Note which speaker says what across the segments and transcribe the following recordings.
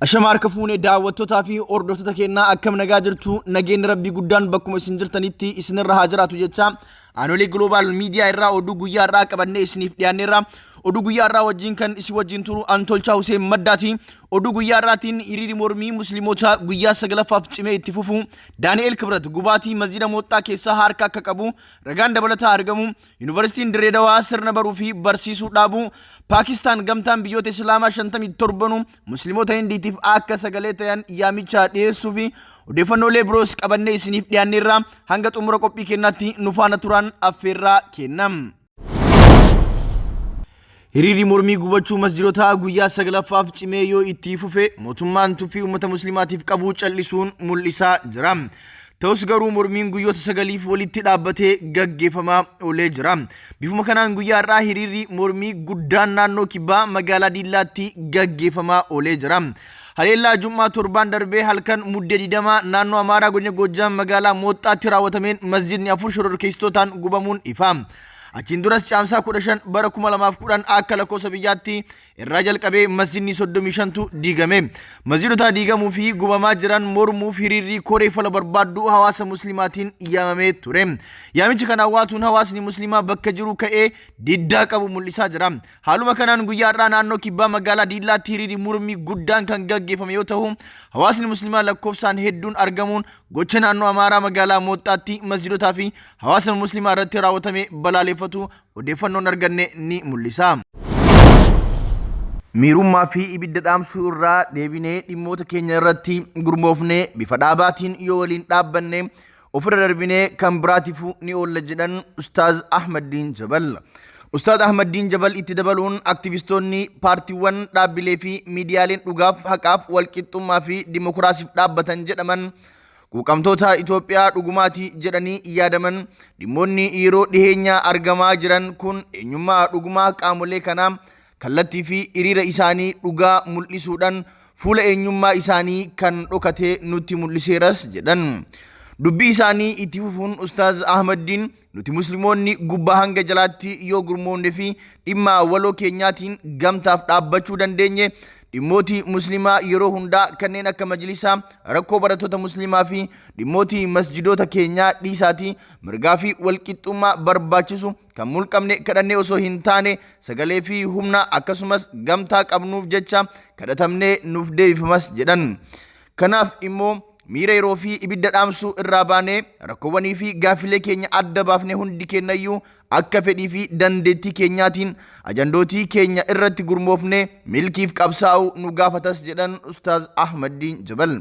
Speaker 1: Ashamaar ka fuunee daawwattootaa fi hordoftoota keenyaa akkam nagaa jirtu nageenyi rabbii guddaan bakkuma isin jirtanitti isinirra haa jiraatu jecha Anolee Global Media irraa oduu guyyaa irraa qabannee isiniif dhiyaanneerra. Oduu guyyaa irraa wajjin kan isin wajjin turu Antolchaa Hussein Maddaati. Oduu guyyaa irraatiin hiriirri mormii musliimotaa guyyaa 9ffaaf cimee itti fufu, Daani'el Kibrat gubaatii masjiida Mooxxaa keessaa harka akka qabu ragaan dabalataa argamu, Yuunivarsiitiin Dirree Dawaa sirna baruu fi barsiisuu dhaabu, Paakistaan gamtaan biyyoota Islaamaa 57 musliimoota Hindiitiif akka sagalee ta'an yaamicha dhiyeessuu fi odeeffannoolee biroos qabannee isiniif dhiyaanneerra. Hanga xumura qophii keenyaatti nu faana turan affeerraa kennam. Hiriirri mormii gubachuu masjiidota guyyaa 9ffaaf cimee yoo itti fufe mootummaan tuffii uummata musliimaatiif qabu callisuun mul'isaa jira. Ta'us garuu mormiin guyyoota 9f walitti dhaabbatee gaggeeffamaa oolee jira. Bifuma kanaan guyyaa irraa hiriirri mormii guddaan naannoo kibbaa magaalaa Diillaatti gaggeeffamaa oolee jira. Haleellaa Jummaa torbaan darbee halkan muddee 20 naannoo Amaaraa godina Goojjam magaalaa Mooxxaatti raawwatameen masjiidni 4 shororkeessitootaan gubamuun ifa. Achiin duras caamsaa 15 bara 2010 akka lakkoofsa biyyaatti irraa jalqabee masjiidni 35tu diigame. Masjiidota diigamuu fi gubamaa jiran mormuuf hiriirri koree fala barbaaddu hawaasa muslimaatiin yaamamee ture. Yaamichi kana hawaasuun hawaasni muslimaa bakka jiru ka'ee diddaa qabu mul'isaa jira. Haaluma kanaan guyyaa irraa naannoo kibbaa magaalaa Diillaatti hiriirri mormii guddaan kan gaggeeffame yoo ta'u, hawaasni muslimaa lakkoofsaan hedduun argamuun gocha naannoo Amaaraa magaalaa Mooxxaatti masjiidotaa fi hawaasa muslimaa irratti raawwatame balaaleffatu odeeffannoon arganne ni mul'isa. Miirummaa fi ibidda dhaamsuu irraa deebinee dhimmoota keenya irratti gurmoofnee bifa dhaabaatiin yoo waliin dhaabbanne ofirra darbinee kan biraatiifuu ni oolla jedhan Ustaaz Ahmadiin Jabal. Ustaaz Ahmadiin Jabal itti dabaluun aktivistoonni paartiiwwan dhaabbilee fi miidiyaaleen dhugaaf haqaaf walqixxummaa fi dimokiraasiif dhaabbatan jedhaman quuqamtoota Itoophiyaa dhugumaatii jedhanii yaadaman dhimmoonni yeroo dhiheenyaa argamaa jiran kun eenyummaa dhugumaa qaamolee kanaa kallattii fi hiriira isaanii dhugaa mul'isuudhaan fuula eenyummaa isaanii kan dhokate nutti mul'iseeras jedhan. Dubbii isaanii itti fufuun Ustaaz Ahmadiin nuti musliimoonni gubbaa hanga jalaatti yoo gurmoonne fi dhimma waloo keenyaatiin gamtaaf dhaabbachuu dandeenye dhimmooti muslimaa yeroo hundaa kanneen akka majlisaa rakkoo barattoota muslimaa fi dhimmooti masjidoota keenyaa dhiisaati mirgaa fi walqixxummaa barbaachisu kan mulqamne kadhannee osoo hin taane sagalee fi humna akkasumas gamtaa qabnuuf jecha kadhatamnee nuuf deebifamas jedhan. Kanaaf immoo miira yeroo fi ibidda dhaamsuu irraa baanee rakkoowwanii fi gaaffilee keenya adda baafnee hundi kennayyuu akka fedhii fi dandeettii keenyaatiin ajandootii keenya irratti gurmoofnee milkiif qabsaa'uu nu gaafatas jedhan Ustaaz Ahmadiin Jabal.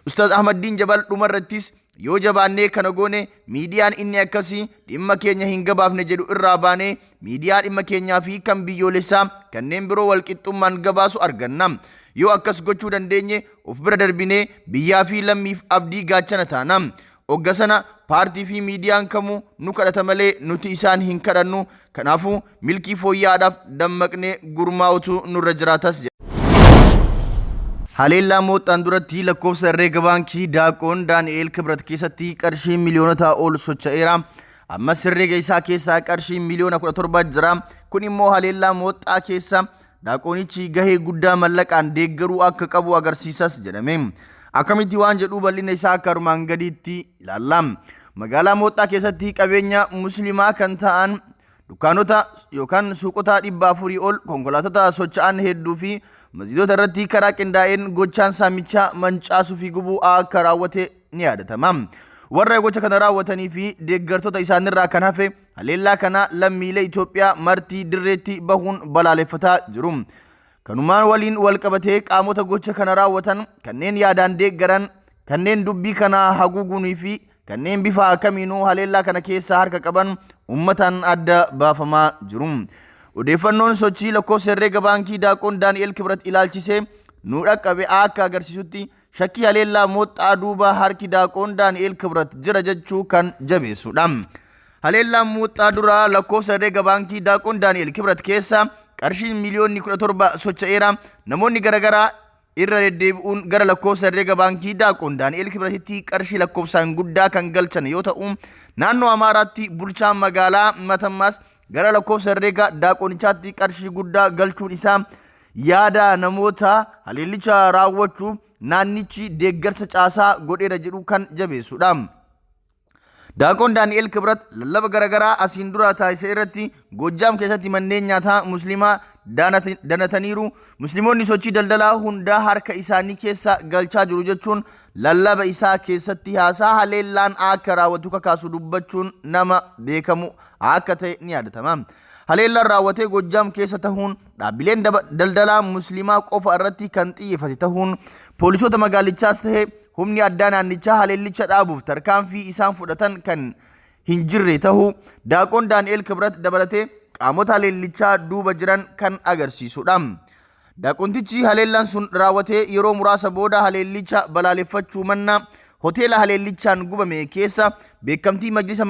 Speaker 1: Ustaaz Ahmadiin Jabal dhumarrattis yoo jabaannee kana goone miidiyaan inni akkasii dhimma keenya hin gabaafne jedhu irraa baanee miidiyaa dhimma keenyaa fi kan biyyoolessaa kanneen biroo walqixxummaan gabaasu arganna. Yoo akkas gochuu dandeenye of bira darbinee biyyaa fi lammiif abdii gaachana taana. Hoggasana paartii fi miidiyaan kamuu nu kadhata malee nuti isaan hin kadhannu. Kanaafuu milkii fooyya'aadhaaf dammaqnee gurmaa'utu nurra jiraatas jedha. Haleellaa Mooxxaan duratti lakkoofsa herreega baankii Daaqoon Daani'el Kibrat keessatti qarshii miliyoonota ol socho'eera. Ammas herreega isaa keessaa qarshii miliyoona 17 jira. Kun immoo haleellaa Mooxxaa keessa Daaqoonichi gahee guddaa mallaqaan deeggaruu akka qabu agarsiisas jedhame. Akkamitti waan jedhu bal'ina isaa akka armaan gadiitti ilaalla. Magaalaa Mooxxaa keessatti qabeenya muslimaa kan ta'an dukkaanota yookaan suuqota 400 ol konkolaattota socho'an hedduu fi masjiidota irratti karaa qindaa'een gochaan saamichaa mancaasuu fi gubuu akka raawwate ni yaadatama. Warra gocha kana raawwatanii fi deeggartoota isaanirraa kan hafe haleellaa kana lammiilee Itoophiyaa martii dirreetti bahuun balaaleffataa jiru. Kanumaan waliin wal qabatee qaamota gocha kana raawwatan kanneen yaadaan deeggaran kanneen dubbii kana haguugunii fi kanneen bifa kamiinuu haleellaa kana keessa harka qaban uummataan adda baafamaa jiru. Odeeffannoon sochii lakkoofsa herreega baankii Daaqoon Daani'el Kibrat ilaalchisee nu dhaqqabe akka agarsiisutti shakkii haleellaa Mooxxaa duuba harki Daaqoon Daani'el Kibrat jira jechuu kan jabeessudha. Haleellaan Mooxxaa duraa lakkoofsa herreega baankii Daaqoon Daani'el Kibrat keessa qarshii miliyoonni 17 socho'eera. Namoonni garaagaraa irra deddeebi'uun gara lakkoofsa herreega baankii Daaqoon Daani'el Kibratitti qarshii lakkoofsaan guddaa kan galchan yoo ta'u, naannoo Amaaraatti bulchaan magaalaa Matammaas gara lakkoofsa herreega Daaqoonichaatti qarshii guddaa galchuun isaa yaada namoota haleellicha raawwachuuf naannichi deeggarsa caasaa godheera jedhu kan jabeessudha. Daaqoon Daani'el Kibrat lallaba garaagaraa asiin dura taasise irratti Goojjaam keessatti manneen nyaataa musliimaa danataniiru. Musliimoonni sochii daldalaa hundaa harka isaanii keessa galchaa jiru jechuun lallaba isaa keessatti haasaa haleellaan akka raawwatu kakaasu dubbachuun nama beekamu akka ta'e ni yaadatama. Haleellaan raawwatee Goojjaam keessa ta'uun dhaabbileen daldalaa musliimaa qofa irratti kan xiyyeeffate ta'uun poolisoota magaalichaas ta'e humni addaa naannichaa haleellicha dhaabuuf tarkaanfii isaan fudhatan kan hin jirre ta'uu Daaqoon Daani'el Kibrat dabalatee qaamota haleellichaa duuba jiran kan agarsiisudha. Daaqontichi haleellaan sun raawwatee yeroo muraasa booda haleellicha balaaleffachuu manna hoteela haleellichaan gubame keessa beekamtii majlisa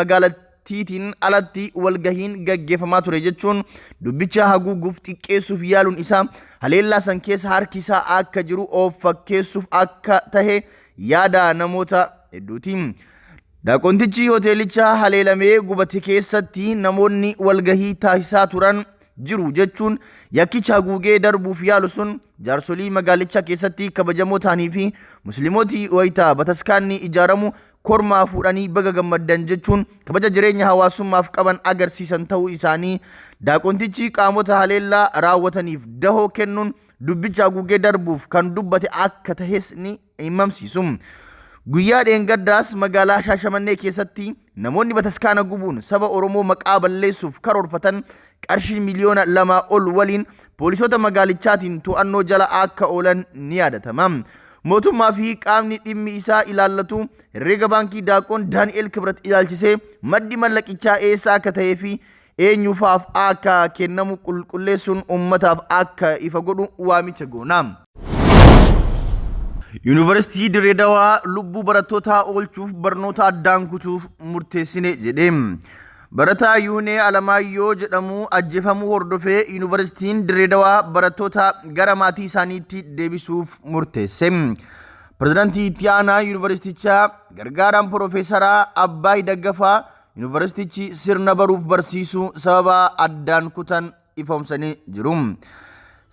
Speaker 1: magaalattiitiin alatti walgahiin gaggeeffamaa ture jechuun dubbicha haguuguuf xiqqeessuuf yaaluun isaa haleellaa san keessa harki isaa akka jiru of fakkeessuuf akka tahe yaada namoota hedduuti. Daaqontichi hoteelicha haleelamee gubate keessatti namoonni walgahii taasisaa turan jiru jechuun yakkicha haguugee darbuuf yaalu sun jaarsolii magaalichaa keessatti kabajamoo ta'anii fi musliimooti wayita bataskaanni ijaaramu kormaa fuudhanii baga gammaddan jechuun kabaja jireenya hawaasummaaf qaban agarsiisan ta'uu isaanii daaqontichi qaamota haleellaa raawwataniif dahoo kennuun dubbicha haguugee darbuuf kan dubbate akka tahes ni himamsiisu. Guyyaa dheengaddaas magaalaa Shaashamannee keessatti namoonni bataskaana gubuun saba Oromoo maqaa balleessuuf karoorfatan qarshii miliyoona 2 ol waliin poolisoota magaalichaatiin to'annoo jala akka oolan ni yaadatama. Mootummaa fi qaamni dhimmi isaa ilaallatu herreega baankii Daaqoon Daani'el Kibrat ilaalchisee maddi mallaqichaa eessa akka ta'ee fi eenyufaaf akka kennamu qulqulleessuun ummataaf akka ifa godhu waamicha goona. Yuunivarsiitii Dirree Dawaa lubbuu barattootaa oolchuuf barnoota addaan kutuuf murteessine jedhe. Barataa Yuunee Alamaayyoo jedhamu ajjeefamuu hordofee Yuunivarsiitiin Dirree Dawaa barattoota gara maatii isaaniitti deebisuuf murteesse. Pirezidaantii itti aanaa Yuunivarsiitichaa gargaaraan Piroofeesaraa Abbaay Daggafaa Yuunivarsiitichi sirna baruuf barsiisuu sababa addaan kutan ifoomsanii jiru.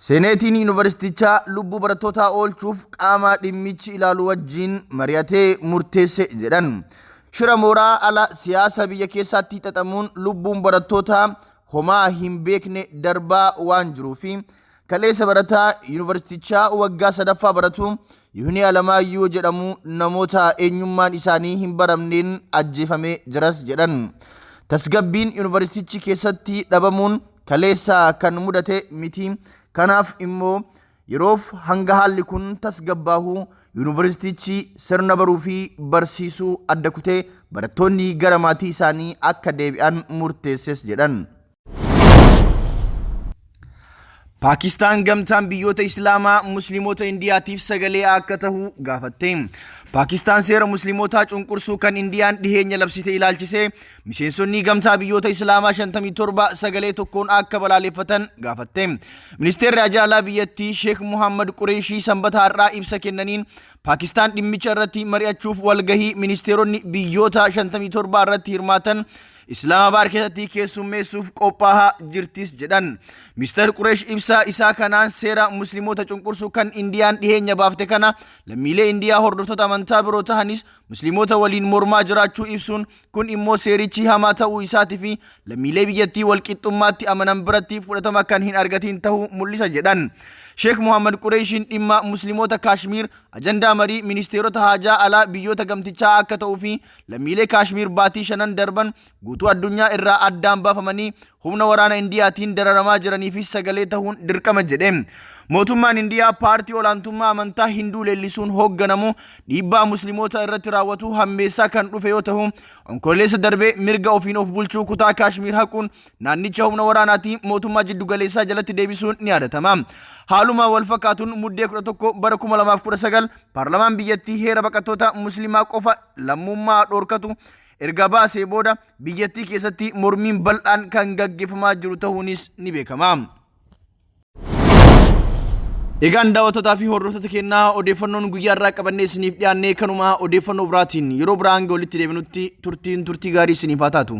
Speaker 1: Seeneetiin Yuunivarsiitichaa lubbuu barattootaa oolchuuf qaama dhimmichi ilaalu wajjin mari'atee murteesse jedhan. Shira mooraa ala siyaasa biyya keessaatti xaxamuun lubbuun barattootaa homaa hin beekne darbaa waan jiruufi kaleessa barataa Yuunivarsiitichaa waggaa 3ffaa baratu Yuunee Alamaayyoo jedhamu namoota eenyummaan isaanii hin baramneen ajjeefamee jiras jedhan. Tasgabbiin Yuunivarsiitichi keessatti dhabamuun kaleessa kan mudate miti. Kanaaf immoo yeroof hanga haalli kun tasgabbaahu Yuunivarsiitichi sirna baruu fi barsiisuu adda kutee barattoonni gara maatii isaanii akka deebi'an murteesses jedhan. Paakistaan gamtaan biyyoota Islaamaa musliimoota Indiyaatiif sagalee akka tahu gaafatte. Paakistaan seera musliimotaa cunqursuu kan Indiyaan dhiheenya labsite ilaalchisee miseensonni gamtaa biyyoota Islaamaa 57 sagalee tokkoon akka balaaleffatan gaafatte. Ministeerri Ajaalaa biyyattii Sheekh Muhammad Qureeshii sanbata har'aa ibsa kennaniin Paakistaan dhimmicha irratti mari'achuuf walgahii ministeeronni biyyoota 57 irratti hirmaatan Islaamabaad keessatti keessummeessuuf qophaa'aa jirtis jedhan. Ministeer Qureesh ibsa isaa kanaan seera musliimoota cunqursuu kan Indiyaan dhiheenya baafte kana lammiilee Indiyaa hordoftoota amantaa biroo tahanis musliimoota waliin mormaa jiraachuu ibsuun kun immoo seerichi hamaa ta'uu isaatii fi lammiilee biyyattii walqixxummaatti amanan biratti fudhatama kan hin argatin ta'uu mul'isa jedhan. Sheekh Muhammad Qureeshiin dhimma musliimoota Kaashmiir ajandaa marii ministeerota haajaa alaa biyyoota gamtichaa akka ta'uu fi lammiilee Kaashmiir baatii 5 darban guutuu addunyaa irraa addaan baafamanii humna waraana Indiyaatiin dararamaa jiraniif sagalee ta'uun dirqama jedhe. Mootummaan Indiyaa paartii olaantummaa amantaa Hinduu leellisuun hoogganamu dhiibbaa musliimoota irratti raawwatu hammeessaa kan dhufe yoo ta'u onkololeessa darbee mirga ofiin of bulchuu kutaa Kaashmiir haquun naannicha humna waraanaatiin mootummaa jiddugaleessaa jalatti deebisuun ni yaadatama. Haaluma wal fakkaatuun muddee 11 bara 2019 paarlamaan biyyattii heera baqattoota musliimaa qofa lammummaa dhorkatu erga baasee booda biyyattii keessatti mormiin bal'aan kan gaggeeffamaa jiru ta'uunis ni beekama. Egaan daawwattootaa fi hordoftoota keenyaa odeeffannoon guyyaa irraa qabannee isiniif dhiyaannee kanuma odeeffannoo biraatiin yeroo biraan walitti deebinutti turtii gaarii isiniif haa taatu.